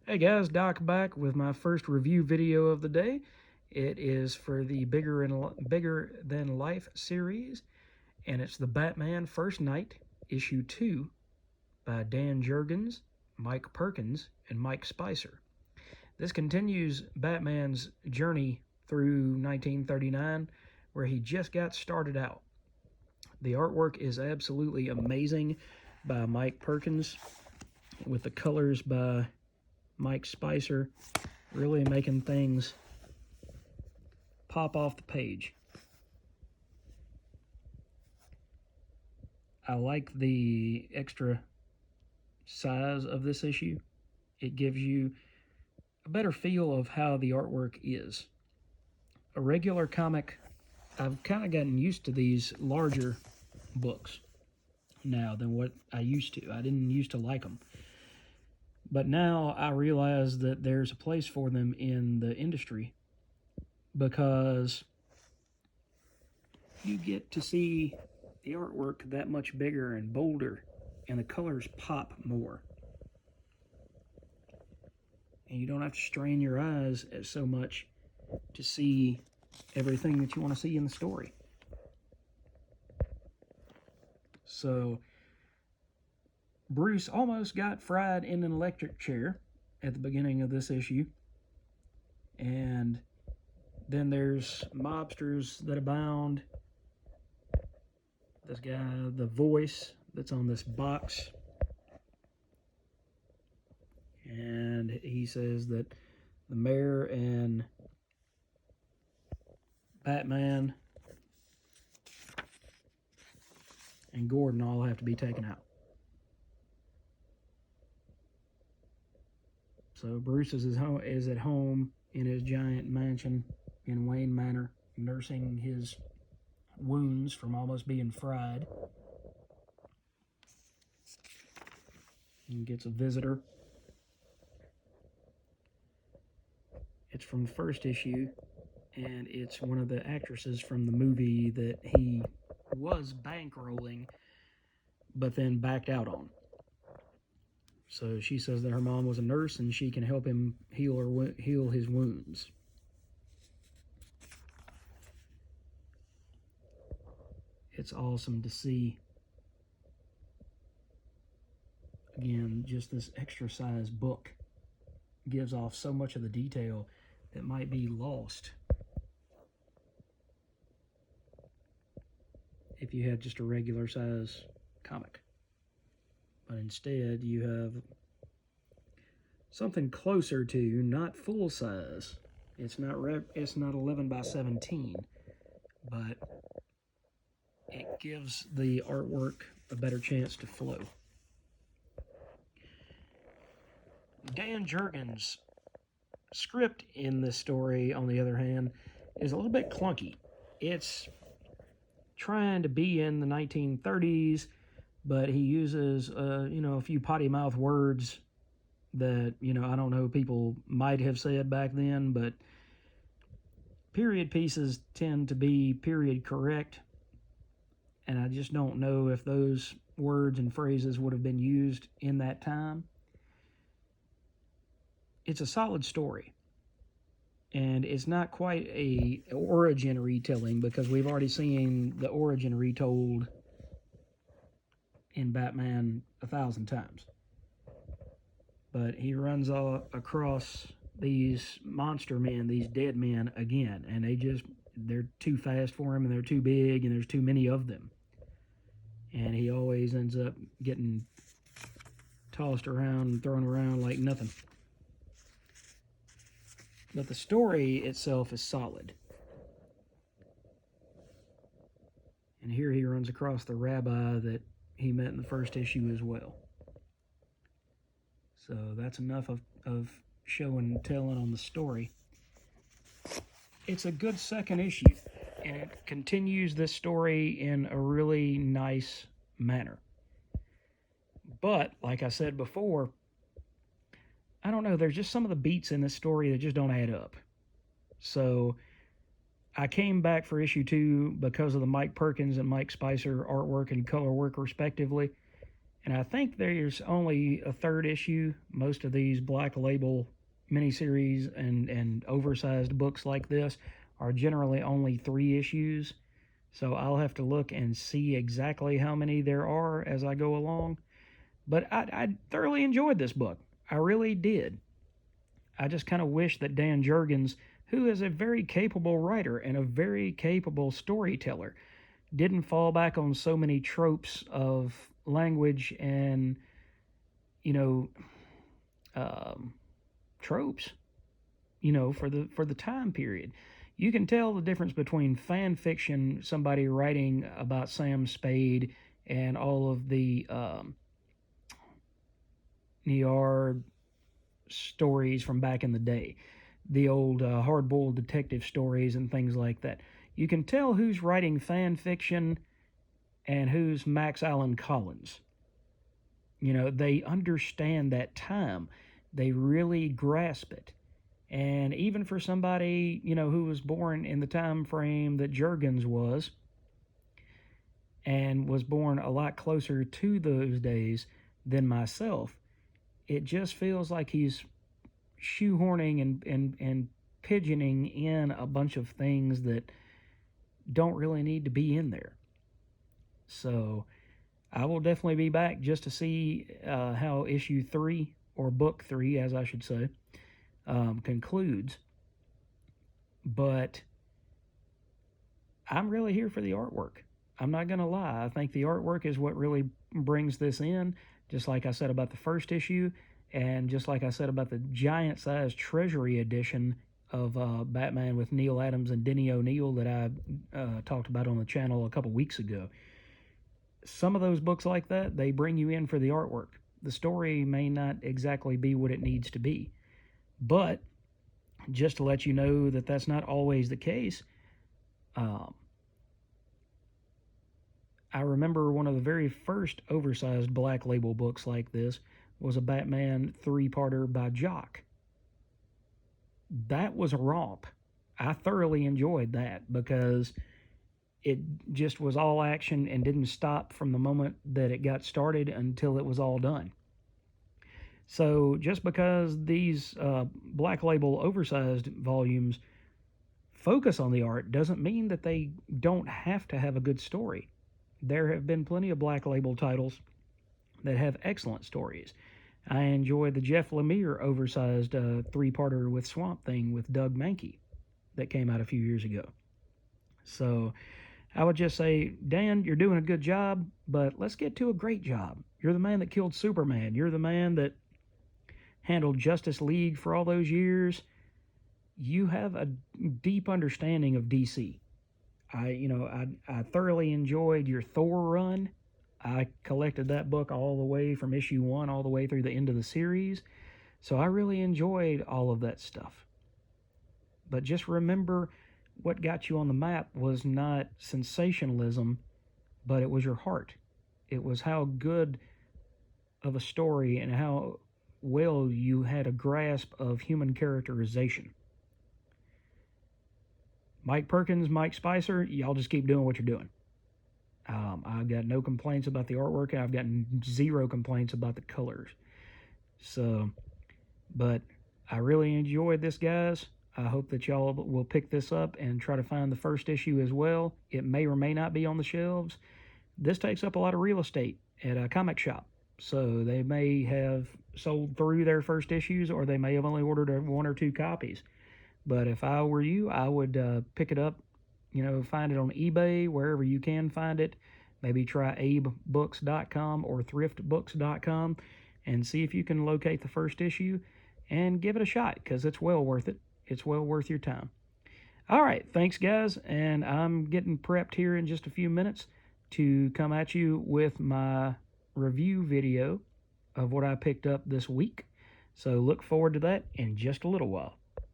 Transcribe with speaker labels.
Speaker 1: Hey guys, Doc back with my first review video of the day. It is for the Bigger Than Life series, and it's the Batman First Night, issue 2, by Dan Jurgens, Mike Perkins, and Mike Spicer. This continues Batman's journey through 1939, where he just got started out. The artwork is absolutely amazing by Mike Perkins, with the colors by Mike Spicer, really making things pop off the page. I like the extra size of this issue. It gives you a better feel of how the artwork is. A regular comic, I've kind of gotten used to these larger books now than what I used to. I didn't used to like them. But now I realize that there's a place for them in the industry because you get to see the artwork that much bigger and bolder, and the colors pop more. And you don't have to strain your eyes so much to see everything that you want to see in the story. So Bruce almost got fried in an electric chair at the beginning of this issue. And then there's mobsters that abound. This guy, the voice that's on this box. And he says that the mayor and Batman and Gordon all have to be taken out. So Bruce is at home in his giant mansion in Wayne Manor, nursing his wounds from almost being fried. He gets a visitor. It's from the first issue, and it's one of the actresses from the movie that he was bankrolling, but then backed out on. So she says that her mom was a nurse and she can help him heal his wounds. It's awesome to see. Again, just this extra size book gives off so much of the detail that might be lost if you had just a regular size comic. But instead, you have something closer to, not full size. It's not 11 by 17, but it gives the artwork a better chance to flow. Dan Jurgens' script in this story, on the other hand, is a little bit clunky. It's trying to be in the 1930s, but he uses, a few potty mouth words that, I don't know, people might have said back then, but period pieces tend to be period correct, and I just don't know if those words and phrases would have been used in that time. It's a solid story, and it's not quite a origin retelling because we've already seen the origin retold in Batman 1,000 times. But he runs across these monster men, these dead men again, and they're too fast for him, and they're too big, and there's too many of them. And he always ends up getting tossed around and thrown around like nothing. But the story itself is solid. And here he runs across the rabbi that he met in the first issue as well. So that's enough of show and telling on the story. It's a good second issue, and it continues this story in a really nice manner. But, like I said before, I don't know, there's just some of the beats in this story that just don't add up. So I came back for issue 2 because of the Mike Perkins and Mike Spicer artwork and color work respectively, And I think there's only a third issue. Most of these Black Label miniseries and oversized books like this are generally only 3 issues. So I'll have to look and see exactly how many there are as I go along. But I thoroughly enjoyed this book. I really did. I just kind of wish that Dan Jurgens, who is a very capable writer and a very capable storyteller, didn't fall back on so many tropes of language and, you know, tropes, for the time period. You can tell the difference between fan fiction, somebody writing about Sam Spade and all of the noir stories from back in the day, the old hard-boiled detective stories and things like that. You can tell who's writing fan fiction and who's Max Allan Collins. They understand that time. They really grasp it. And even for somebody, who was born in the time frame that Jurgens was, and was born a lot closer to those days than myself, it just feels like he's shoehorning and pigeoning in a bunch of things that don't really need to be in there. So I will definitely be back just to see how issue 3, or book 3, as I should say, concludes. But I'm really here for the artwork. I'm not going to lie. I think the artwork is what really brings this in, just like I said about the first issue, and just like I said about the giant-sized Treasury edition of Batman with Neil Adams and Denny O'Neil that I talked about on the channel a couple weeks ago. Some of those books like that, they bring you in for the artwork. The story may not exactly be what it needs to be. But just to let you know that that's not always the case, I remember one of the very first oversized Black Label books like this was a Batman 3-parter by Jock. That was a romp. I thoroughly enjoyed that because it just was all action and didn't stop from the moment that it got started until it was all done. So just because these Black Label oversized volumes focus on the art doesn't mean that they don't have to have a good story. There have been plenty of Black Label titles that have excellent stories. I enjoyed the Jeff Lemire oversized 3-parter with Swamp Thing with Doug Mahnke that came out a few years ago. So I would just say, Dan, you're doing a good job, but let's get to a great job. You're the man that killed Superman. You're the man that handled Justice League for all those years. You have a deep understanding of DC. I thoroughly enjoyed your Thor run. I collected that book all the way from issue 1 all the way through the end of the series. So I really enjoyed all of that stuff. But just remember, what got you on the map was not sensationalism, but it was your heart. It was how good of a story and how well you had a grasp of human characterization. Mike Perkins, Mike Spicer, y'all just keep doing what you're doing. I've got no complaints about the artwork, and I've got 0 complaints about the colors. So, but I really enjoyed this, guys. I hope that y'all will pick this up and try to find the first issue as well. It may or may not be on the shelves. This takes up a lot of real estate at a comic shop. So they may have sold through their first issues, or they may have only ordered 1 or 2 copies. But if I were you, I would pick it up, find it on eBay, wherever you can find it. Maybe try abebooks.com or thriftbooks.com and see if you can locate the first issue and give it a shot, because it's well worth it. It's well worth your time. All right, thanks, guys, and I'm getting prepped here in just a few minutes to come at you with my review video of what I picked up this week. So look forward to that in just a little while.